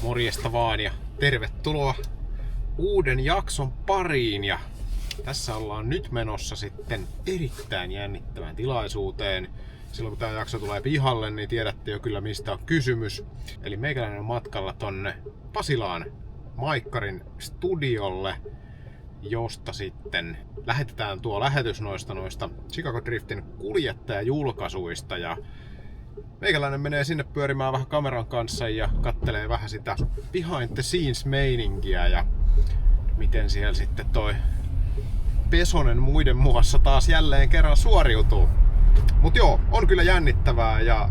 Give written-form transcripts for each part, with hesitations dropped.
Morjesta vaan ja tervetuloa uuden jakson pariin. Ja tässä ollaan nyt menossa sitten erittäin jännittävään tilaisuuteen. Silloin kun tää jakso tulee pihalle, niin tiedätte jo kyllä mistä on kysymys. Eli meikäläinen on matkalla tonne Pasilaan Maikkarin studiolle, josta sitten lähetetään tuo lähetys noista Chicago Driftin kuljettajajulkaisuista. Ja meikäläinen menee sinne pyörimään vähän kameran kanssa ja kattelee vähän sitä behind the scenes meininkiä ja miten siellä sitten toi Pesonen muiden muassa taas jälleen kerran suoriutuu. Mut joo, on kyllä jännittävää ja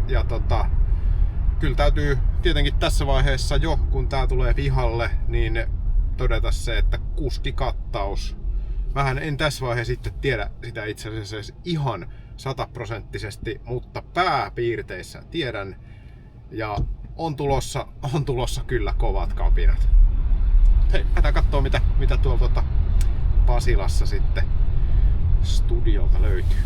kyllä täytyy tietenkin tässä vaiheessa jo, kun tää tulee pihalle, niin todeta se, että kuskikattaus. Vähän en tässä vaiheessa sitten tiedä sitä itse asiassa ihan 100%, mutta pääpiirteissä tiedän. Ja on tulossa kyllä kovat kapinat. Hei, lähdetään kattoo mitä tuolta Pasilassa sitten studiolta löytyy.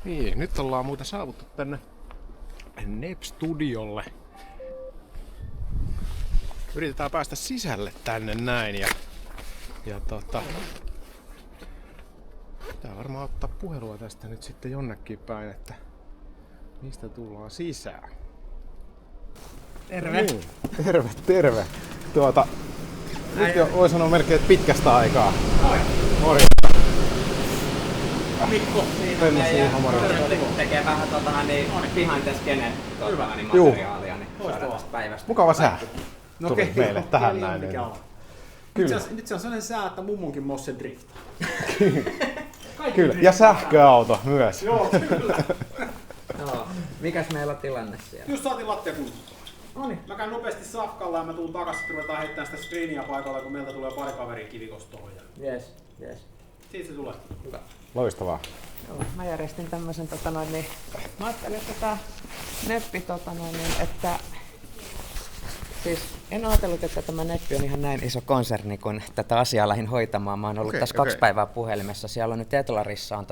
Niin, nyt ollaan muuten saavuttu tänne NEP-studiolle. Yritetään päästä sisälle tänne näin ja pitää varmaan ottaa puhelua tästä nyt sitten jonnekin päin, että mistä tullaan sisään. Terve! Terve! Nyt jo voi sanoa melkein, että pitkästä aikaa. Moi! Morjesta! Mikko Siinä ja tekee vähän behind the scene materiaalia, niin saadaan tästä päivästä. Mukava sää No tuli okei. meille tähän näin. Kyllä. Nyt se on sellainen sää, että mummonkin mosse driftaa. Kyllä, ja sähköauto myös. Joo, kyllä. Joo. Mikäs meillä on tilanne siellä? Just saatiin lattia kuntoon. Noniin. Mä käyn nopeasti safkalla ja mä tuun takas, että ruvetaan heittämään sitä screenia paikalla, kun meiltä tulee pari kaveria kivikosta tohon. Yes. Siitä se tulee. Hyvä. Loistavaa. Joo, mä järjestin tämmösen mä ajattelin, että tää neppi että siis en ajatellut, että tämä neppi on ihan näin iso konserni, kun tätä asiaa lähdin hoitamaan. Mä oon ollut tässä 2 päivää puhelimessa. Siellä on nyt Etlarissa on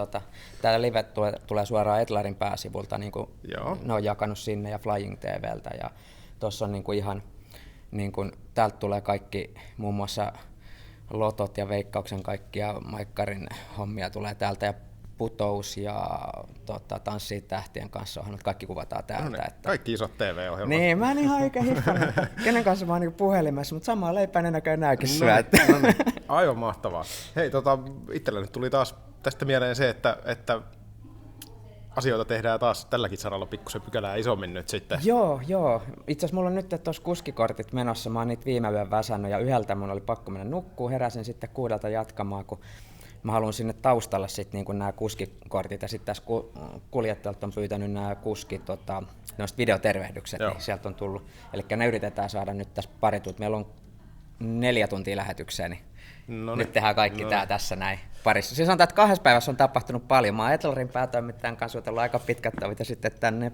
tää live tulee suoraan Etlarin pääsivulta, niin kuin ne on jakanut sinne ja Flying TVltä ja tossa on niin kuin ihan niin kuin täältä tulee kaikki muun muassa Lotot ja Veikkauksen kaikkia Maikkarin hommia tulee täältä ja Putous ja Tanssii tähtien kanssa ohjelmat, kaikki kuvataan täältä. No niin, kaikki isot TV-ohjelmat. Niin, mä en ihan oikein hiffannut, kenen kanssa mä oon niin puhelimessa, mutta samaa leipää nenäköön nääkin syöt. Aivan mahtavaa. Hei, itsellä nyt tuli taas tästä mieleen se, että asioita tehdään taas tälläkin saralla pikkusen pykälää isommin nyt sitten. Joo. Itse asiassa mulla on nyt tuossa kuskikortit menossa, mä oon niitä viime yön väsännyt ja 1 mun oli pakko mennä nukkuun, heräsin sitten 6 jatkamaan, kun mä haluan sinne taustalle sitten niin nämä kuskikortit ja sitten tässä kuljettajalta on pyytänyt nämä kuskit noista videotervehdykset, niin sieltä on tullut. Eli ne yritetään saada nyt tässä pari tuntia. Meillä on 4 tuntia lähetykseen, niin nyt tehdään kaikki tää tässä näin parissa. Siis sanotaan, että 2 päivässä on tapahtunut paljon. Mä oon Etlarin päätoimittajan kanssa jutellut aika pitkät tovit ja sitten tämän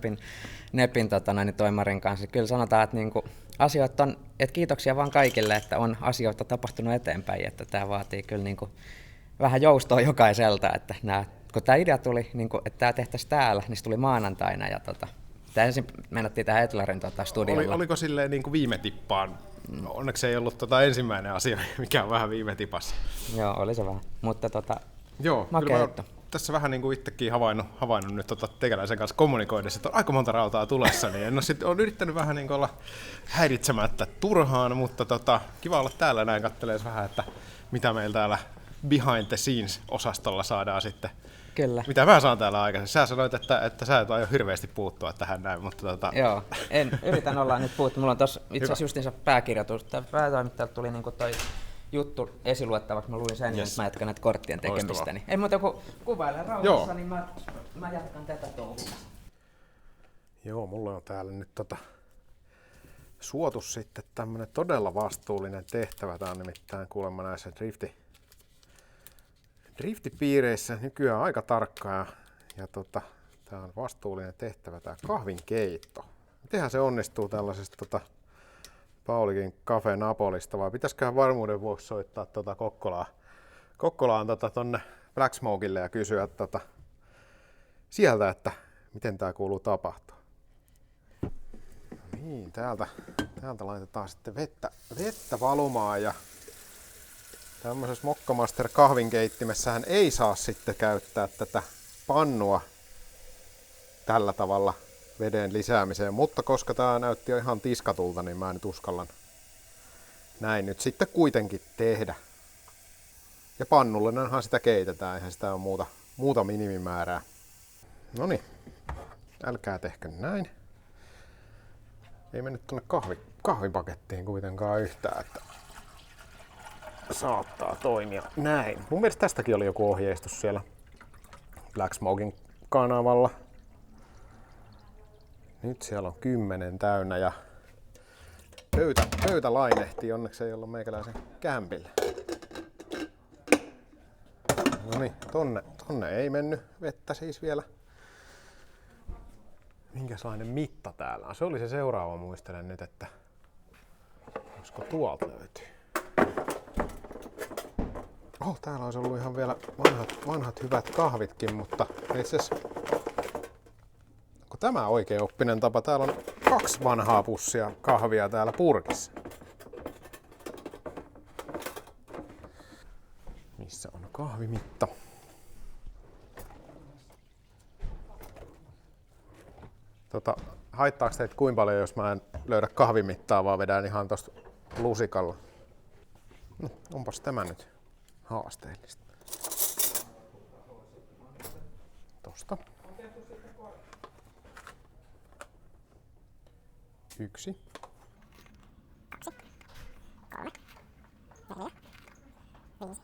Nepin toimarin kanssa. Kyllä sanotaan, että niinku asioita on, että kiitoksia vaan kaikille, että on asioita tapahtunut eteenpäin, että tää vaatii kyllä niinku vähän joustoa jokaiselta, että kun tämä idea tuli, niin kun, että tämä tehtäisiin täällä, niin se tuli maanantaina ja tämä ensin mennettiin tähän Etlarin studiolla. Oliko silleen niin kuin viime tippaan? Onneksi ei ollut ensimmäinen asia, mikä on vähän viime tipassa. Joo, oli se vähän, mutta joo, kyllä tässä vähän niin kuin itsekin havainnut nyt teikäläisen kanssa kommunikoidessa, että on aika monta rautaa tulessa, niin olen yrittänyt vähän niin kuin olla häiritsemättä turhaan, mutta kiva olla täällä näin katselemaan vähän, että mitä meillä täällä behind the scenes -osastolla saadaan sitten. Kyllä. Mitä mä saan täällä aikaisemmin? Sä sanoit, että sä et aio hirveästi puuttua tähän näin, mutta Joo, yritän olla nyt puuttua. Mulla on tossa itse asiassa justiinsa pääkirjoitus. Päätoimittajalta tuli niinku toi juttu esiluettavaksi. Mä luin sen ja nyt mä jatkan näitä korttien tekemistä. Niin ei muuta kuin kuvaile rauhassa, niin mä jatkan tätä touhua. Joo, mulla on täällä nyt suotu sitten tämmönen todella vastuullinen tehtävä. Tää on nimittäin kuulemma näissä driftipiireissä nykyään aika tarkkaa ja tää on vastuullinen tehtävä, tää kahvin keitto. Mitenhän se onnistuu tällaisesta Paulikin Cafe Napolista, vai pitäisiköhän varmuuden vuoksi soittaa Kokkolaan tonne Black Smokelle ja kysyä sieltä, että miten tää kuuluu tapahtua. Niin, täältä laitetaan sitten vettä valumaan ja tämmöisessä Mokkamaster kahvinkeittimessähän ei saa sitten käyttää tätä pannua tällä tavalla veden lisäämiseen, mutta koska tää näytti jo ihan tiskatulta, niin mä nyt uskallan näin nyt sitten kuitenkin tehdä. Ja pannullenhan sitä keitetään, eihän sitä ole muuta minimimäärää. Noniin, älkää tehkö näin. Ei mennyt tuonne kahvipakettiin kuitenkaan yhtään, että saattaa toimia näin. Mun mielestä tästäkin oli joku ohjeistus siellä Black Smokin kanavalla. Nyt siellä on 10 täynnä ja pöytä lainehtii, onneksi ei ollut meikäläisen kämpillä. Noniin, tonne ei mennyt vettä siis vielä. Minkälainen mitta täällä on? Se oli se seuraava, muistelen nyt, että olisiko tuolta löytyy. Täällä olisi ollut ihan vielä vanhat hyvät kahvitkin, mutta itse asiassa onko tämä oikein oppinen tapa? Täällä on 2 vanhaa pussia kahvia täällä purkissa. Missä on kahvimitta? Haittaako teitä kuinka paljon, jos mä en löydä kahvimittaa, vaan vedän ihan tosta lusikalla? No, onpas tämä nyt haasteellista. Tosta. 1. 2, 3, 4, 5,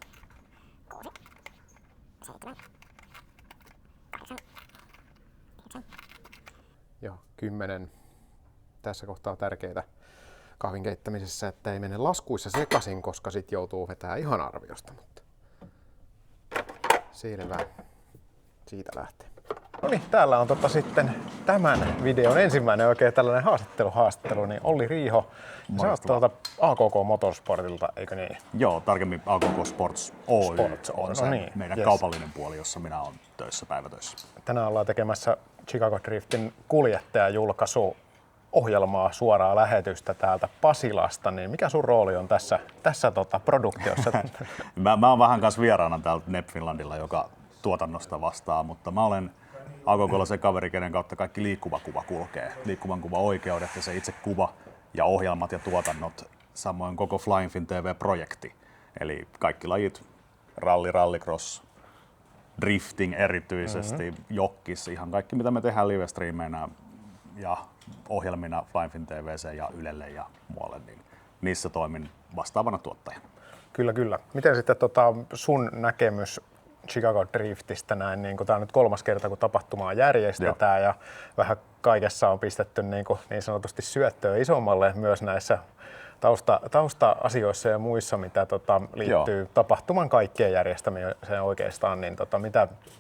6, 7, 8, 9. Ja 10. Tässä kohtaa on tärkeää kahvin keittämisessä, että ei mene laskuissa sekaisin, koska sit joutuu vetämään ihan arviosta. Mutta selvä. Siitä lähtee. No niin, täällä on sitten tämän videon ensimmäinen oikein tällainen haastattelu, niin Olli Riiho. Sä oot tuolta AKK Motorsportilta, eikö niin? Joo, tarkemmin AKK Sports Oy on se niin, meidän kaupallinen puoli, jossa minä olen töissä päivätöissä. Tänään ollaan tekemässä Chicago Driftin kuljettajajulkaisu ohjelmaa, suoraa lähetystä täältä Pasilasta, niin mikä sun rooli on tässä produktiossa? mä oon vähän kanssa vieraana täältä Nep Finlandilla, joka tuotannosta vastaa, mutta mä olen AKK:lla se kaveri, kenen kautta kaikki liikkuva kuva kulkee. Liikkuvan kuva oikeudet ja se itse kuva ja ohjelmat ja tuotannot, samoin koko Flying Fin TV-projekti. Eli kaikki lajit, rallycross, drifting erityisesti, jokkis, ihan kaikki mitä me tehdään live-streameinä ja ohjelmina Flying Fin TV:seen ja Ylelle ja muualle, niin niissä toimin vastaavana tuottajana. Kyllä. Miten sitten sun näkemys Chicago Driftistä näin, niin tämä on nyt 3. kerta, kun tapahtumaa järjestetään ja vähän kaikessa on pistetty niin sanotusti syöttöä isommalle myös näissä tausta-asioissa ja muissa, mitä liittyy tapahtuman kaikkeen järjestämiseen oikeastaan, niin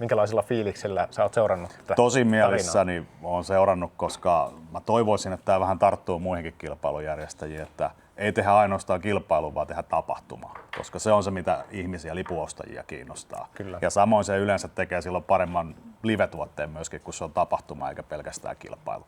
minkälaisilla fiiliksillä sä oot seurannut tätä Tosi mielessäni olen seurannut, koska mä toivoisin, että tämä vähän tarttuu muihinkin kilpailujärjestäjiin, että ei tehdä ainoastaan kilpailua, vaan tehdä tapahtumaa, koska se on se, mitä ihmisiä, lipuostajia kiinnostaa. Kyllä. Ja samoin se yleensä tekee silloin paremman live-tuotteen myöskin, kun se on tapahtuma eikä pelkästään kilpailu.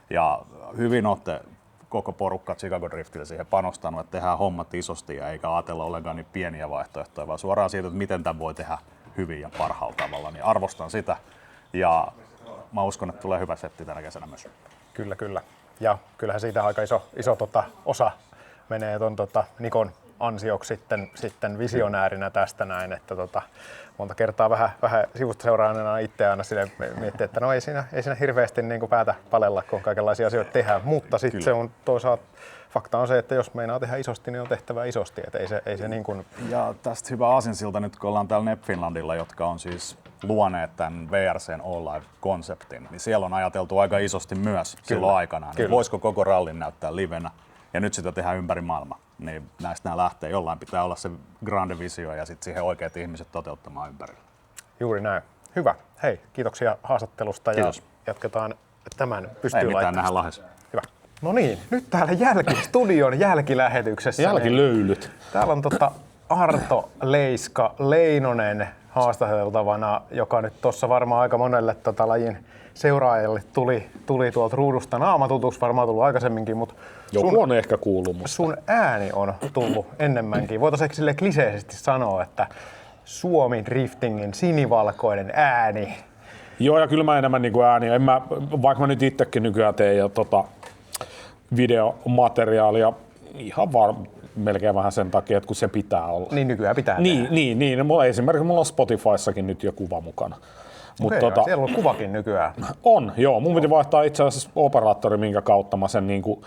Ja hyvin olette koko porukka Chicago Driftillä siihen panostanut, että tehdään hommat isosti ja eikä ajatella ollenkaan niin pieniä vaihtoehtoja, vaan suoraan siitä, että miten tämän voi tehdä hyvin ja parhaalla tavalla, niin arvostan sitä ja mä uskon, että tulee hyvä setti tänä kesänä myös. Kyllä. Ja kyllähän siitä aika iso osa menee Nikon ansioksi sitten visionäärinä tästä näin, että monta kertaa vähän sivusta seuraajana itse aina sille miettii, että no ei siinä hirveästi niin päätä palella, kun kaikenlaisia asioita tehdään, mutta sitten se on toisaalta fakta on se, että jos meinaa tehdä isosti, niin on tehtävä isosti, että ei se niin kuin... Ja tästä hyvä aasinsilta nyt, kun ollaan täällä Nep Finlandilla, jotka on siis luoneet tämän VRC:n All Live-konseptin, niin siellä on ajateltu aika isosti myös silloin aikanaan. Niin voisiko koko rallin näyttää livenä? Ja nyt sitä tehdään ympäri maailmaa. Niin näistä nämä lähtee. Jollain pitää olla se grande visio ja sitten siihen oikeat ihmiset toteuttamaan ympärillä. Juuri näin. Hyvä. Hei, kiitoksia haastattelusta. Kiitos. Ja jatketaan tämän Ei pystyyn mitään, nähdään laittamista. Lahdessa. Hyvä. No niin, nyt täällä studion jälkilähetyksessä. Jälkilöylyt. Täällä on Arto Leiska Leinonen haastateltavana, joka nyt tuossa varmaan aika monelle lajin seuraajalle tuli tuolta ruudusta naama tutuksi, varmaan tullut aikaisemminkin, mutta Joku on ehkä kuullut musta. sun ääni on tullut enemmänkin. Voitaisiin sille kliseisesti sanoa, että Suomi driftingin sinivalkoinen ääni. Joo, ja kyllä mä enemmän niin kuin ääniä. Vaikka mä nyt itsekin nykyään teen ja videomateriaalia ihan melkein vähän sen takia, että kun se pitää olla. Niin nykyään pitää tehdä. Niin. Esimerkiksi mulla on Spotifyssakin nyt jo kuva mukana. Okei, siellä on kuvakin nykyään. On, joo. Mun piti vaihtaa itse asiassa operaattori, minkä kautta mä sen niinku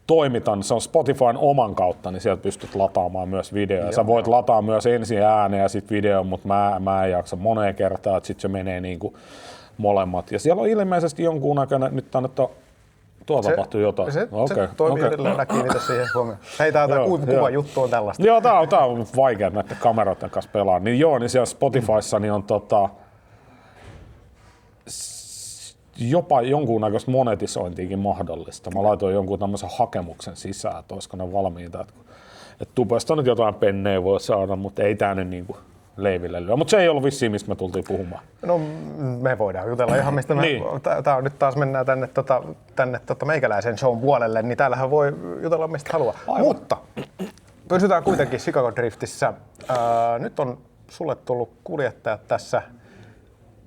toimitan. Se on Spotifyn oman kautta, niin sieltä pystyt lataamaan myös videoja. Sä voit lataa myös ensin ääneen ja sitten videon, mutta mä en jaksa moneen kertaan, että sitten se menee niinku molemmat. Ja siellä on ilmeisesti jonkun näköinen, nyt tänne tuolla tapahtuu jotain. Se toimii edelleen, kiinnitä siihen huomioon. Hei, tää kuva juttu on tällaista. Joo, tää on vaikea näiden kameroiden kanssa pelaa. Niin joo, niin siellä Spotifyssa niin on jopa jonkunnäköistä monetisointiakin mahdollista. Mä laitoin jonkun tämmöisen hakemuksen sisään, että olisiko ne valmiita. Että tubesta nyt jotain pennejä voi saada, mutta ei tää nyt niinku leiville lyö. Mutta se ei ollut vissiin, mistä me tultiin puhumaan. No me voidaan jutella ihan mistä me... Niin. Tää on nyt taas mennään tänne meikäläisen shown puolelle, niin täällähän voi jutella mistä haluaa. Aivan. Mutta pysytään kuitenkin Chicago Driftissä. Nyt on sulle tullut kuljettajat tässä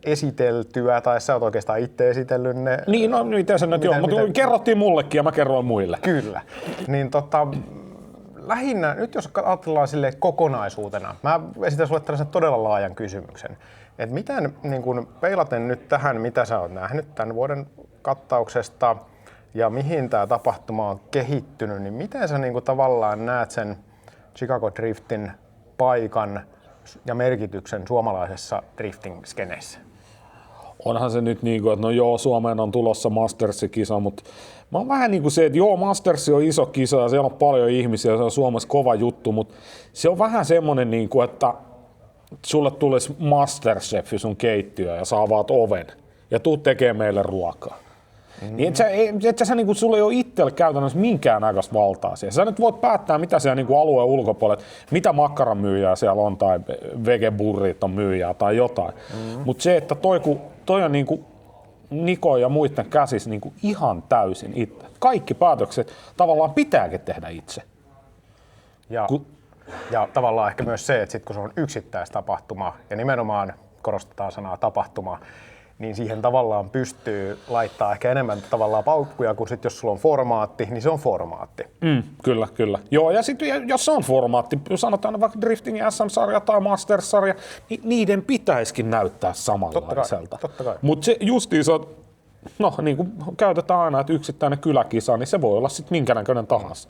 esiteltyä, tai sä oot oikeastaan itse esitellyt ne. Niin, no miten se nyt on, mutta kerrottiin mullekin ja mä kerroin muille. Kyllä. Niin lähinnä, nyt jos ajatellaan silleen kokonaisuutena, mä esitän sulle tällaisen todella laajan kysymyksen. Että miten, niin kun peilaten nyt tähän, mitä sä oot nähnyt tämän vuoden kattauksesta ja mihin tämä tapahtuma on kehittynyt, niin miten sä niin kun tavallaan näet sen Chicago Driftin paikan ja merkityksen suomalaisessa drifting-skeneessä? Onhan se nyt niin kuin, että no joo, Suomeen on tulossa Masters-kisa, mutta mä oon vähän niin kuin se, että joo, Masters on iso kisa ja siellä on paljon ihmisiä, se on Suomessa kova juttu, mutta se on vähän semmoinen, niin kuin, että sulle tulisi Masterchefi sun keittiöön ja sä avaat oven ja tuut tekemään meille ruokaa. Niin et sä niinku, sulla ei ole itsellä käytännössä minkäännäköistä valtaa siihen. Sä nyt voit päättää, mitä siellä niinku alueen ulkopuolella, mitä makkaramyyjää siellä on tai vegeburrit on myyjää tai jotain. Mutta se, että toi on niinku Niko ja muiden käsissä niinku ihan täysin itse. Kaikki päätökset tavallaan pitääkin tehdä itse. Ja tavallaan ehkä myös se, että sit kun se on yksittäistapahtuma ja nimenomaan korostetaan sanaa tapahtuma, niin siihen tavallaan pystyy laittaa ehkä enemmän tavallaan paukkuja, kun sit jos sulla on formaatti, niin se on formaatti. Kyllä. Joo, ja sitten jos se on formaatti, sanotaan vaikka Drifting SM-sarja tai Masters-sarja, niin niiden pitäisikin näyttää samanlaiselta. Totta kai. Mutta se justiinsa, no niin kuin käytetään aina, että yksittäinen kyläkisa, niin se voi olla sitten minkä näköinen tahansa.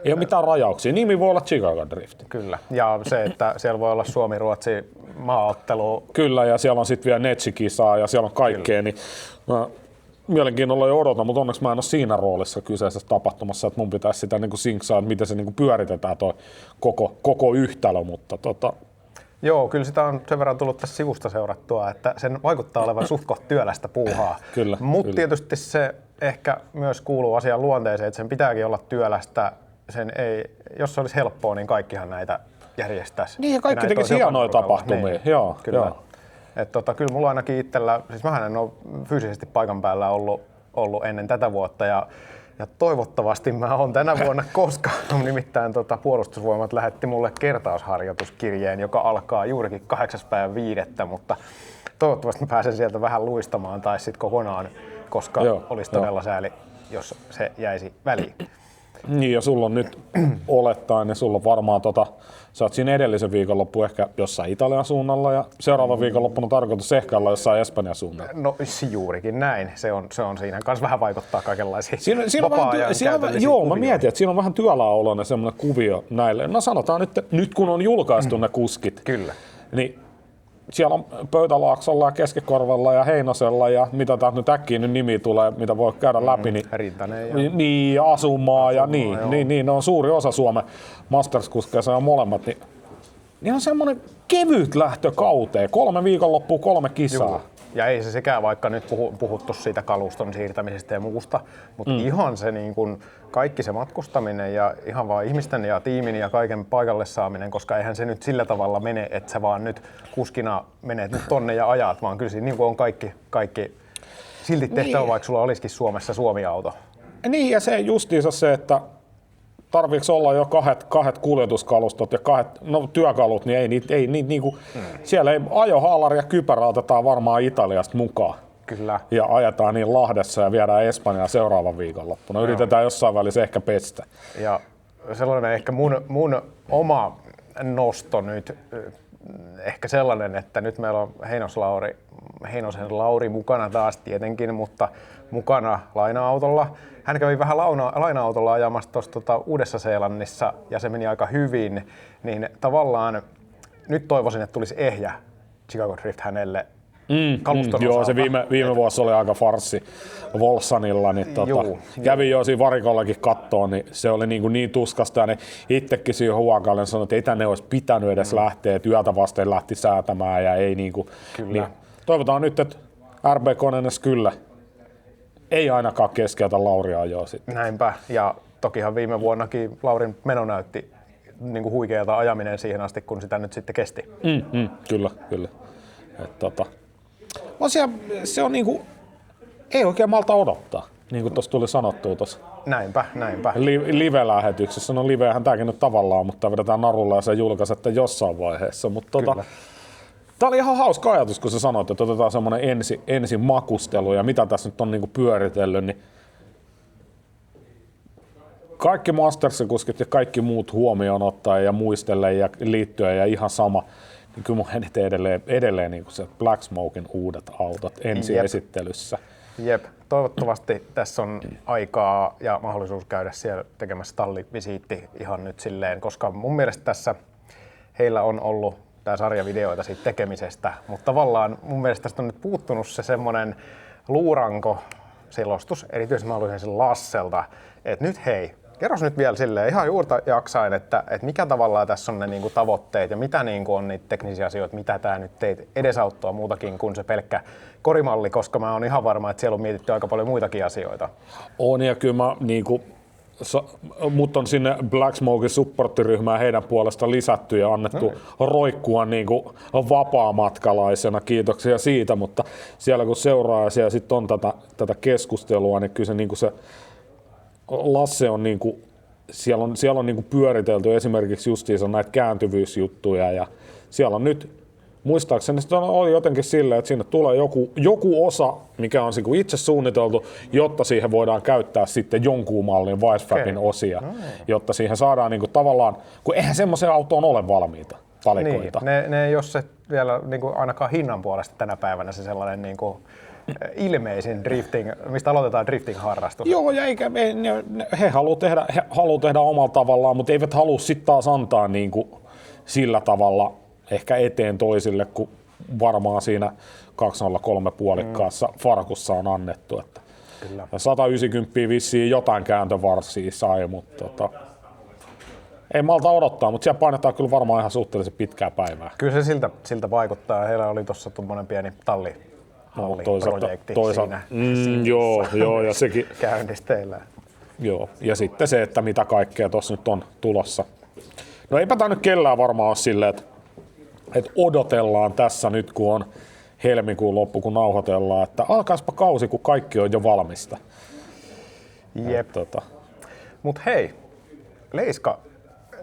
Ei ole mitään rajauksia. Nimi voi olla Chicago Drift. Kyllä. Ja se, että siellä voi olla Suomi-Ruotsi maaottelu. Kyllä, ja siellä on sitten vielä Netsi-kisaa ja siellä on kaikkea. Niin mä mielenkiinnolla jo odotan, mutta onneksi mä en ole siinä roolissa kyseisessä tapahtumassa, että mun pitäisi sitä niin kuin sinksaa, että miten se niin kuin pyöritetään toi koko yhtälö. Mutta Joo, kyllä sitä on sen verran tullut tässä sivusta seurattua, että sen vaikuttaa olevan suht koht työlästä puuhaa. Kyllä. Mutta tietysti se ehkä myös kuuluu asian luonteeseen, että sen pitääkin olla työlästä. Sen ei, jos se olisi helppoa, niin kaikkihan näitä järjestäisi. Niin, ja kaikki tekisi hienoja tapahtumia. Niin, joo, kyllä. Joo. Kyllä mulla ainakin itsellä, siis mähän en ole fyysisesti paikan päällä ollut ennen tätä vuotta ja toivottavasti mä oon tänä vuonna, koska nimittäin Puolustusvoimat lähetti mulle kertausharjoituskirjeen, joka alkaa juurikin 8.5. Mutta toivottavasti mä pääsen sieltä vähän luistamaan tai sitten kokonaan, koska olisi todella sääli, jos se jäisi väliin. Niin, ja sulla on nyt olettaen, niin sulla on varmaan sä oot siinä edellisen viikonloppu ehkä jossain Italian suunnalla ja seuraavan viikonloppuna on tarkoitus ehkä olla jossain Espanjan suunnalla. No juurikin näin. Se on siinä kanssa vähän vaikuttaa kaikenlaisia Joo, mä mietin, että siinä on vähän työläoloinen semmoinen kuvio näille. No sanotaan nyt kun on julkaistu ne kuskit. Kyllä. Niin siellä on Pöytälaaksolla ja Keskikorvalla ja Heinosella ja mitä täältä nyt äkkiä nyt nimi tulee, mitä voi käydä läpi. Niin, ja Asumaa ja niin, ne on suuri osa Suomen Masters-kuskeissa ja molemmat. Niin on semmoinen kevyt lähtö kauteen, 3 viikonloppua, 3 kisaa. Ja ei se sekään, vaikka nyt puhuttu siitä kaluston siirtämisestä ja muusta, mutta ihan se niin kuin kaikki se matkustaminen ja ihan vaan ihmisten ja tiimin ja kaiken paikalle saaminen, koska eihän se nyt sillä tavalla mene, että sä vaan nyt kuskina menet nyt tonne ja ajat, vaan kyllä siinä niin kuin on kaikki silti tehtävä, vaikka sulla olisikin Suomessa Suomi-auto. Niin, ja se justiinsa se, että tarviiko olla jo kahdet kuljetuskalustot ja työkalut, niin ei niinku, siellä ei ajohaalari ja kypärä otetaan varmaan Italiasta mukaan. Kyllä. Ja ajetaan niin Lahdessa ja viedään Espanjaan seuraavan viikonloppuna. Yritetään jossain välissä ehkä pestä. Ja sellainen ehkä mun oma nosto nyt, ehkä sellainen, että nyt meillä on Heinosen Lauri mukana taas tietenkin, mutta mukana laina-autolla. Hän kävi vähän laina-autolla ajamassa tuossa Uudessa-Seelannissa ja se meni aika hyvin, niin tavallaan nyt toivoisin, että tulisi ehjä Chicago Drift hänelle kaluston Joo, osalta. se viime vuosi oli aika farssi Volsanilla, niin kävin jo siinä varikollakin kattoon, niin se oli niin tuskasta ja ne itsekin siihen huokalle sanoi, että ei tänne olisi pitänyt edes lähteä, että yötä vasten lähti säätämään ja ei niin toivotaan nyt, että RB Konenes kyllä ei ainakaan keskeytä Lauria ajoa sitten. Näinpä, ja tokihan viime vuonnakin Laurin meno näytti niin kuin huikealta ajaminen siihen asti, kun sitä nyt sitten kesti. Kyllä. Se on niinku, ei oikein malta odottaa, niin kuin tuossa tuli sanottua tuossa Näinpä. live-lähetyksessä. No liveähän tämäkin nyt tavallaan, mutta vedetään narulla ja se julkaisette jossain vaiheessa. Mutta tämä oli ihan hauska ajatus, kun sä sanoit, että otetaan semmoinen ensin makustelu ja mitä tässä nyt on niinku pyöritellyt, niin kaikki Mastersin-kuskit ja kaikki muut huomioon ottaa ja muistelle ja liittyen ja ihan sama. Niin kyllä mun edelleen niin se Black Smoken uudet autot esittelyssä. Jep, toivottavasti tässä on aikaa ja mahdollisuus käydä siellä tekemässä tallivisiitti ihan nyt silleen, koska mun mielestä tässä heillä on ollut tää sarjavideoita siitä tekemisestä, mutta tavallaan mun mielestä tästä on nyt puuttunut se semmonen luuranko-selostus, erityisesti mä haluaisin sen Lasselta, että nyt hei, kerros nyt vielä silleen ihan juurta jaksain, että mikä tavallaan tässä on ne niinku tavoitteet ja mitä niinku on niitä teknisiä asioita, mitä tää nyt teet edesauttaa muutakin kuin se pelkkä korimalli, koska mä oon ihan varma, että siellä on mietitty aika paljon muitakin asioita. On ja kyllä mä niinku, mut on sinne Black Smokein supporttiryhmään heidän puolesta lisätty ja annettu roikkua niinku vapaamatkalaisena, kiitoksia siitä, mutta siellä kun seuraa ja siellä sit on tätä keskustelua, niin kyllä se niinku se Lasse on niinku, siellä on niinku pyöritelty esimerkiksi justiinsa näitä kääntyvyysjuttuja ja siellä on nyt, muistaakseni se oli jotenkin silleen, että sinne tulee joku osa, mikä on itse suunniteltu, jotta siihen voidaan käyttää sitten jonkun mallin Wisefabin osia, jotta siihen saadaan niinku tavallaan, kun eihän semmoiseen autoon ole valmiita valikoita. Niin, ne ei ole se vielä niinku ainakaan hinnan puolesta tänä päivänä se sellainen niinku ilmeisin drifting, mistä aloitetaan drifting-harrastus. Joo, ja he haluaa tehdä omalla tavallaan, mutta eivät halua sitten taas antaa niinku sillä tavalla ehkä eteen toisille, kun varmaan siinä 203 puolikkaassa farkussa on annettu. Että Kyllä. 190 vissiin jotain kääntövarsia sai, mutta ei malta odottaa, mutta siellä painetaan kyllä varmaan ihan suhteellisen pitkää päivää. Kyllä se siltä vaikuttaa. Heillä oli tuossa tuommoinen pieni talliprojekti siinä joo, ja sekin käynnisteillä. Joo, ja sitten se, että mitä kaikkea tuossa nyt on tulossa. No eipä tämä nyt kellään varmaan ole silleen, että odotellaan tässä nyt, kun on helmikuun loppu, kun nauhoitellaan, että alkaispa kausi, kun kaikki on jo valmista. Jep. Mut hei, Leiska,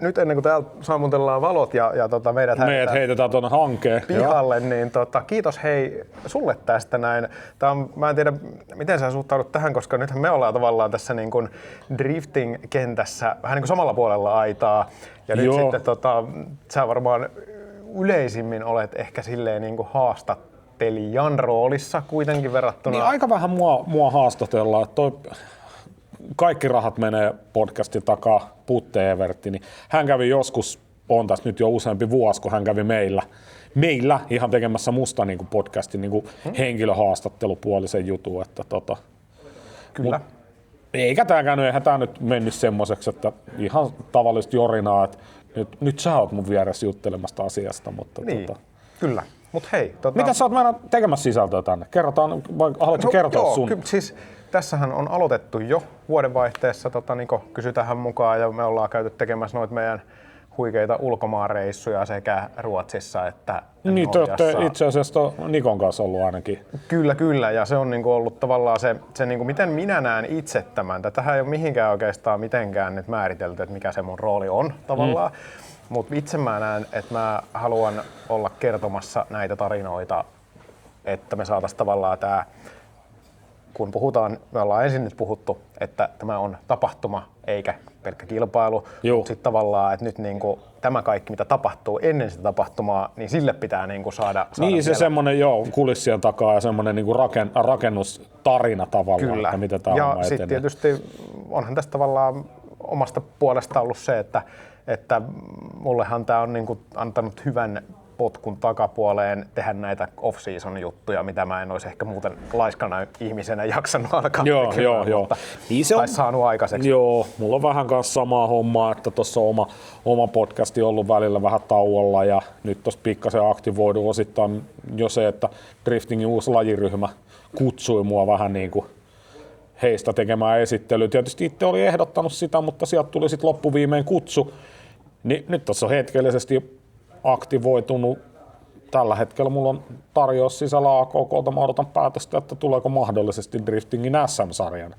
nyt ennen kuin täällä sammutellaan valot ja meidät heitetään tuonne hankeen pihalle, niin kiitos hei sulle tästä näin. Mä en tiedä, miten sä suhtaudut tähän, koska nythän me ollaan tavallaan tässä niin kuin drifting-kentässä vähän niin kuin samalla puolella aitaa. Ja nyt sitten sä varmaan yleisimmin olet ehkä silleen niin kuin haastattelijan roolissa kuitenkin verrattuna. Niin aika vähän mua haastatellaan. Kaikki rahat menee podcastin takaa, Putte Evertti, niin hän kävi joskus, on tässä nyt jo useampi vuosi, kun hän kävi meillä ihan tekemässä musta niin kuin podcastin niin kuin henkilöhaastattelupuolisen jutun. Että Kyllä. Eikä tämä nyt mennyt semmoiseksi, että ihan tavallista jorinaa, että nyt sä oot mun vieressä juttelemasta asiasta. Mutta niin, kyllä. Mut hei, Mitä sä oot meidän tekemässä sisältöä tänne? Kerrotaan, vai haluatko kertoa sun? Siis tässähän on aloitettu jo vuodenvaihteessa, Niko kysyi tähän mukaan ja me ollaan käyty tekemässä noita meidän huikeita ulkomaanreissuja sekä Ruotsissa että Niin, te Norjassa. olette itse asiassa Nikon kanssa ollut ainakin. Kyllä, ja se on niinku ollut tavallaan se niinku, miten minä näen itse tämän. Tätähän ei ole mihinkään oikeastaan mitenkään nyt määritelty, että mikä se mun rooli on tavallaan. Mutta itse mä näen, että mä haluan olla kertomassa näitä tarinoita, että me saataisiin tavallaan tämä, kun puhutaan, me ollaan ensin nyt puhuttu, että tämä on tapahtuma eikä pelkkä kilpailu. Sitten tavallaan, että nyt niinku, tämä kaikki, mitä tapahtuu ennen sitä tapahtumaa, niin sille pitää niinku saada Niin se vielä semmoinen kulissien takaa ja semmoinen niinku rakennustarina tavallaan, Kyllä. että mitä tämä ja homma sitten etenee. tietysti onhan tästä tavallaan omasta puolesta ollut se, että mullehan tämä on niinku antanut hyvän potkun takapuoleen tehdä näitä off-season juttuja, mitä mä en olisi ehkä muuten laiskana ihmisenä jaksanut alkaa tekemään, Joo. mutta Niin se on, tai saanut aikaiseksi. Joo, mulla on vähän kanssa samaa hommaa, että tuossa oma podcasti on ollut välillä vähän tauolla ja nyt tuossa pikkasen aktivoidu osittain jo se, että Driftingin uusi lajiryhmä kutsui mua vähän niin kuin heistä tekemään esittelyä. Tietysti itse oli ehdottanut sitä, mutta sieltä tuli sitten loppuviimein kutsu. Niin nyt tuossa on hetkellisesti aktivoitunut. Tällä hetkellä mulla on tarjous sisällä AKK:lta. Mä odotan päätöstä, että tuleeko mahdollisesti Driftingin SM-sarjan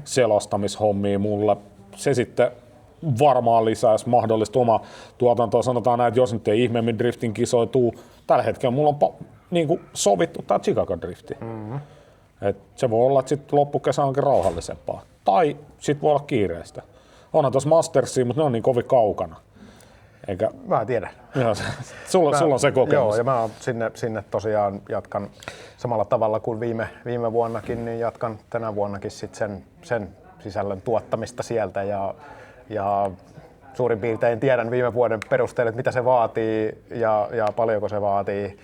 selostamishommiin mulle. Se sitten varmaan lisäisi mahdollista oma tuotantoa. Sanotaan näin, että jos nyt ei ihmeemmin Drifting kisoituu. Tällä hetkellä mulla on niin kuin sovittu tämä Chicago Drifti. Et se voi olla, että sitten loppukesä onkin rauhallisempaa. Tai sitten voi olla kiireistä. Onhan tuossa Mastersia, mutta ne on niin kovin kaukana. Eikä... Mä tiedän. Sulla on se kokemus. Joo, ja mä sinne tosiaan jatkan samalla tavalla kuin viime vuonnakin, niin jatkan tänä vuonnakin sit sen sisällön tuottamista sieltä ja suurin piirtein tiedän viime vuoden perusteella, että mitä se vaatii ja paljonko se vaatii,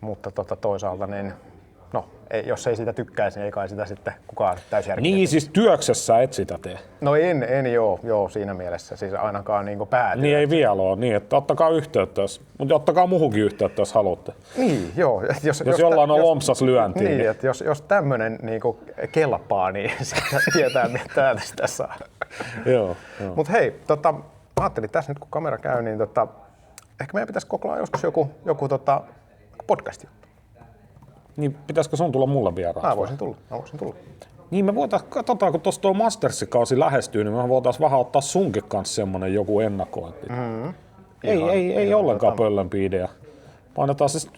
mutta toisaalta niin jos ei siitä tykkäisi, niin ei kai sitä sitten kukaan täysjärkisesti. Niin, siis työksessä et sitä tee. No en joo siinä mielessä, siis ainakaan niin päätyä. Niin ei vielä ole, niin että ottakaa yhteyttä, mutta ottakaa muuhunkin yhteyttä, jos haluatte. Niin, joo. Jos jollain on lompsas lyöntiin. Niin, että jos tämmöinen niinku kelpaa, niin sitten tietää, mitä tästä saa. Joo. Mutta hei, mä ajattelin tässä nyt, kun kamera käy, niin ehkä meidän pitäisi koklaa joskus joku podcast. Niin pitäisikö sun tulla mulle vieraaksi? Mä voisin tulla. Niin me katsotaan, kun tuossa tuo Mastersikausi lähestyy, niin me voitaisiin vähän ottaa sunkin kanssa semmonen joku ennakointi. Ei ollenkaan pöllömpi idea. Painetaan se,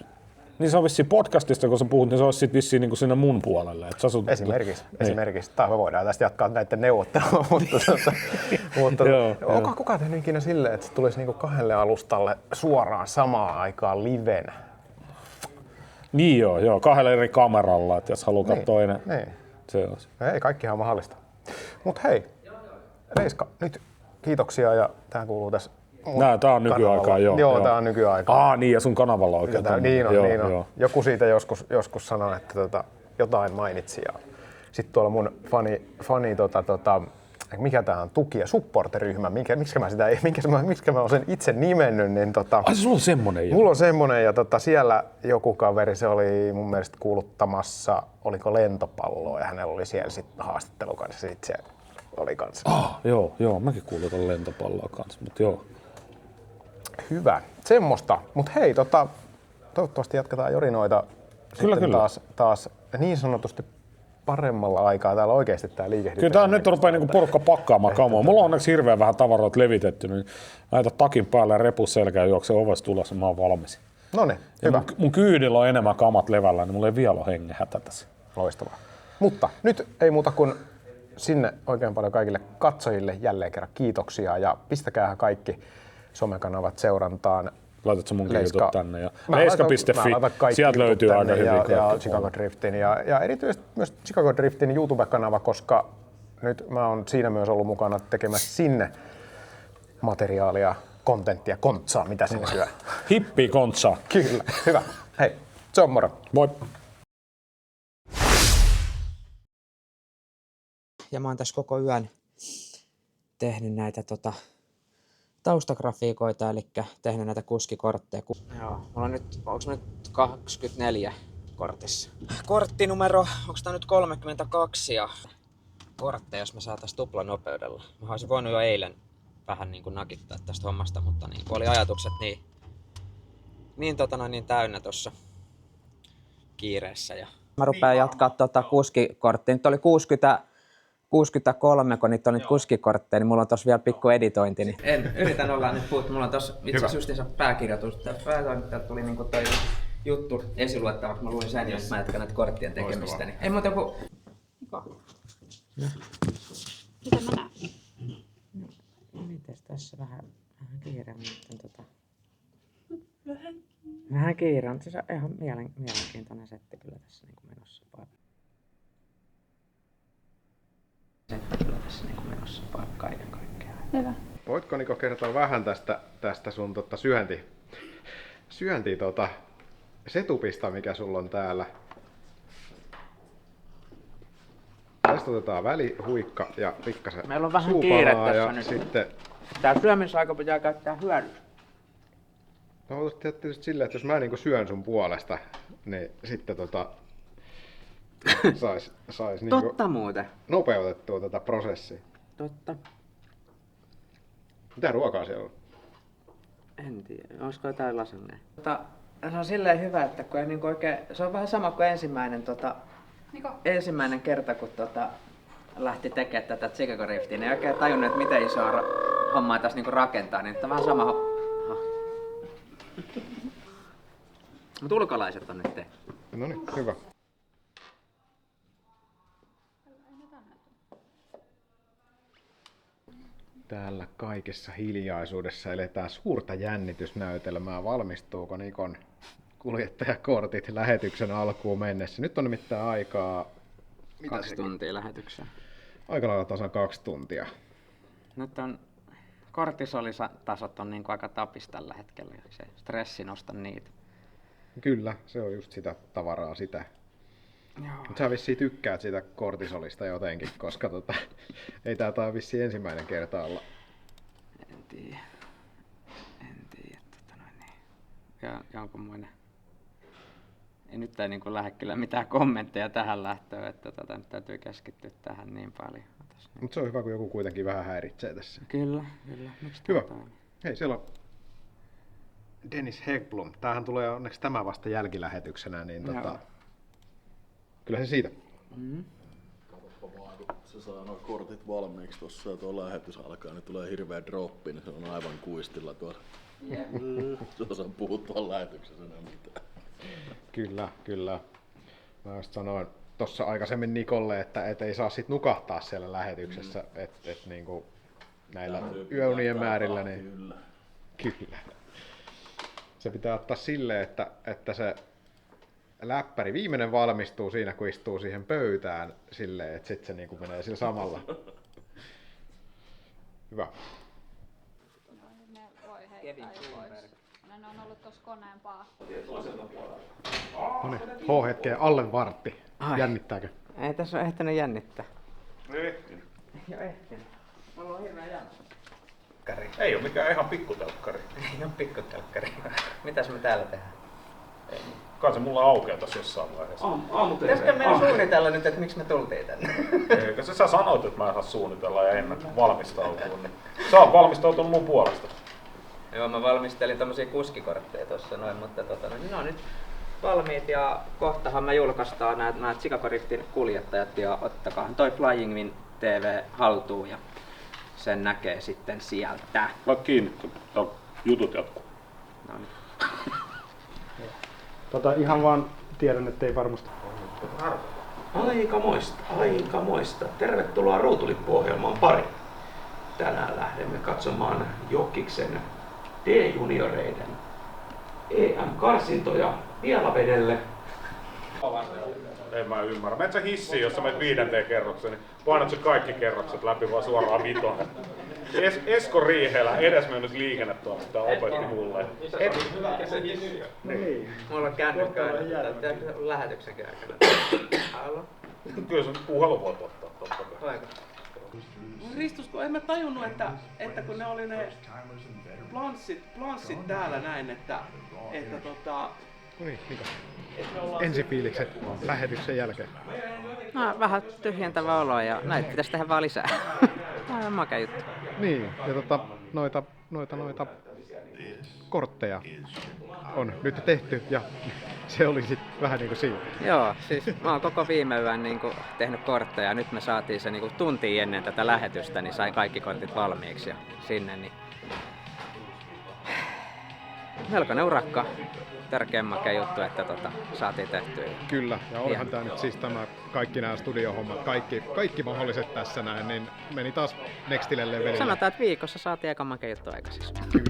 niin se on vissiin podcastista, kun sä puhut, niin se olisi sit vissiin niin kuin sinne mun puolelle. Esimerkiksi. Tai me voidaan tästä jatkaa näiden neuvottelua, mutta onko kukaan tehnyt ikinä silleen, että se tulisi niinku kahdelle alustalle suoraan samaan aikaan livenä? Niin joo, kahdella eri kameralla, että jos haluaa toinen. Niin. Se olisi. Ei, kaikkihan on mahdollista. Mut hei, Reiska, nyt kiitoksia ja tää kuuluu tässä Tää on nykyaikaa, joo. Joo, tää on nykyaikaa. Niin ja sun kanavalla oikein. Niin on. Joku siitä joskus sanoi, että jotain mainitsi ja sit tuolla mun fani mikä tää on, tuki- ja supporteriryhmä, miksi mä oon sen itse nimennyt, niin Ai sulla on semmonen jo? Mulla on semmonen ja siellä joku kaveri, se oli mun mielestä kuuluttamassa, oliko lentopalloa ja hänellä oli siellä sitten haastattelu kanssa, sit se oli kanssa. Joo, mäkin kuulutan lentopalloa kanssa, mutta joo. Hyvä, semmoista. Mut hei, toivottavasti jatketaan jorinoita sitten taas niin sanotusti paremmalla aikaa. Täällä oikeesti tää liikehdys. Kyllä tää nyt rupeaa niinku porukka pakkaamaan kamoa. Mulla on onneksi hirveän vähän tavaroita levitetty, niin näitä takin päälle ja repus selkään juoksee ovesta tulossa, niin mä oon valmis. Noniin, hyvä. Mun kyydillä on enemmän kamat levällä, niin mulla ei vielä ole hengehätä tässä. Loistavaa. Mutta nyt ei muuta kuin sinne oikein paljon kaikille katsojille jälleen kerran kiitoksia ja pistäkää kaikki somekanavat seurantaan. Laitatko munkin jutut tänne? Leiska.fi, sieltä löytyy aina hyvin kaikki. Ja Chicago Driftin ja erityisesti myös Chicago Driftin YouTube-kanava, koska nyt mä oon siinä myös ollut mukana tekemässä sinne materiaalia, kontenttia, kontsaa, mitä se syö. Hippi kontsaa. Kyllä, hyvä. Hei, se on moro. Moi. Ja mä oon tässä koko yön tehnyt näitä taustagrafiikoita, eli tehnyt näitä kuskikortteja. Joo, mulla on nyt, onko nyt 24 kortissa. Korttinumero, onko tää nyt 32 ja kortteja, jos me saatais tuplanopeudella. Mä olisin voinut jo eilen vähän niin kuin nakittaa tästä hommasta, mutta niin oli ajatukset niin täynnä tuossa kiireessä. Ja mä rupean jatkaa kuskikorttia. Nyt oli 63, kun niitä on nyt kuskikortteja, niin mulla on tossa vielä pikku editointi. Niin yritän olla nyt puhuttu. Mulla on tossa itse asiassa justiinsa pääkirjoitus. Täältä tuli niinku toi juttu esiluettavaksi. Mä luin sen, jos mä jatkan näitä korttien tekemistä. Niin ei muuta kuin... Mitä mä näen? Mites tässä vähän kiire, mutta vähän kiire, mutta se on ihan mielenkiintoinen setti kyllä tässä niin kuin menossa kaiken kaikkiaan. Hyvä. Voitko Niko kertoa vähän tästä sun syönti setupista, mikä sulla on täällä? Tästä otetaan välihuikka ja pikkasen Meillä on vähän suupalaa kiire tässä ja nyt. sitten... Tää syömisaika pitää käyttää hyödyksi. No voitais tehdä tietysti silleen, että jos mä niinku syön sun puolesta, niin sitten sais niinku Totta muuten. nopeutettua tätä prosessia. Totta. Mitä ruokaa siellä on? En tiedä, olisiko jotain lasagneja. Se on silleen hyvä, että kun ei niinku oikein, se on vähän sama kuin ensimmäinen kerta, kun lähti tekemään tätä Chicago Riftia, niin ei oikein tajunnut, että miten isoa hommaa tässä niinku rakentaa, niin on vähän sama Mutta ulkolaiset on nyt tehty. No niin, hyvä. Täällä kaikessa hiljaisuudessa eletään suurta jännitysnäytelmää. Valmistuuko Nikon kuljettajakortit lähetyksen alkuun mennessä? Nyt on nimittäin aikaa... 2 tuntia lähetykseen. Aika lailla tasan 2 tuntia. Nyt on kortisolitasot on niinku aika tapis tällä hetkellä. Se stressi nosta niitä. Kyllä, se on just sitä tavaraa sitä. Mutta sä vissiin tykkäät siitä kortisolista jotenkin, koska ei tää vissiin ensimmäinen kerta olla. En tiedä. Ja jonkunmoinen. Nyt ei niinku lähde kyllä mitään kommentteja tähän lähtöön, että nyt täytyy keskittyä tähän niin paljon. Mutta se on hyvä, kun joku kuitenkin vähän häiritsee tässä. Kyllä. Miksi Hyvä. Hei, siellä on Dennis Häggblom. Tämähän tulee onneksi tämä vasta jälkilähetyksenä, niin kyllä se siitä. Mm-hmm. Katsoppa vaan, kun se saa nuo kortit valmiiksi tossa ja tuo lähetys alkaa, niin tulee hirveä droppi, niin se on aivan kuistilla tuolla. Se osaa puhua tuolla lähetyksessä enää mitään. Kyllä. Mä just sanoin tuossa aikaisemmin Nikolle, että ei saa sit nukahtaa siellä lähetyksessä, että niinku näillä yöunien määrillä, niin kyllä. Se pitää ottaa silleen, että se läppäri viimeinen valmistuu siinä, kun istuu siihen pöytään silleen, että sit se niinku menee sillä samalla. Hyvä. Ne voi heittää pois. Ne on ollut tossa koneen No niin, H-hetkeen alle vartti. Jännittääkö? Ei tässä ole ehtinyt jännittää. Ehtinyt. Ei ole ehtinyt. Mulla on hirveä jännittää. Ei ole mikään ihan pikkutelkkari. Ei ole pikkutelkkari. Mitäs me täällä tehdään? Kai se mulla aukeaa tässä jossain vaiheessa. Pitäisikö meidän suunnitella nyt, että miksi me tultiin tänne? Eikä sä sanoit, että mä en saa suunnitella ja en valmistautua. Niin sä oot valmistautunut mun puolesta. Joo, mä valmistelin tämmösiä kuskikortteja tossa noin, mutta ne on nyt valmiit ja kohtahan me julkaistaan nämä Chicago Riftin kuljettajat ja ottakahan toi Flying Win TV haltuun ja sen näkee sitten sieltä. Laat kiinni, kun jutut jatkuu. No niin. Ihan vaan tiedän, että ei varmasti. Aikamoista. Tervetuloa Ruutulippu-ohjelmaan pari. Tänään lähdemme katsomaan Jokkiksen D-junioreiden EM-karsintoja Pielavedelle. En mä ymmärrä. Menet sä hissiin, jos sä menet 5. kerrokseen, niin painat sä kaikki kerrokset läpi vaan suoraan 5. Esko Riihelä, edesmennyt liikennetoimittaja opetti mulle. Mulla on kännykkä lähetyksenkin aikana. Halo? Kyllä sun puhelu voit ottaa totta kai. Voiko? Ristus, kun en mä tajunnut, että kun ne oli ne planssit täällä näin, että No niin, Mika. Ensifiilikset lähetyksen jälkeen. No, vähän tyhjentävä olo ja näitä pitäisi tehdä vaan lisää. Tämä on makea juttu. Niin, ja noita kortteja on nyt tehty ja se oli sitten vähän niin kuin siinä. Joo, siis mä oon koko viime yön niin kuin tehnyt kortteja. Nyt me saatiin se niin kuin tuntia ennen tätä lähetystä, niin sai kaikki kortit valmiiksi ja sinne. Niin... Melkoinen urakka. Tärkein makea juttu, että saatiin tehtyä. Kyllä, ja onhan tämä nyt siis kaikki nämä studiohommat, kaikki mahdolliset tässä näin, niin meni taas nextille levelille. Sanotaan, että viikossa saatiin aika makea juttu aika siis. Kyllä.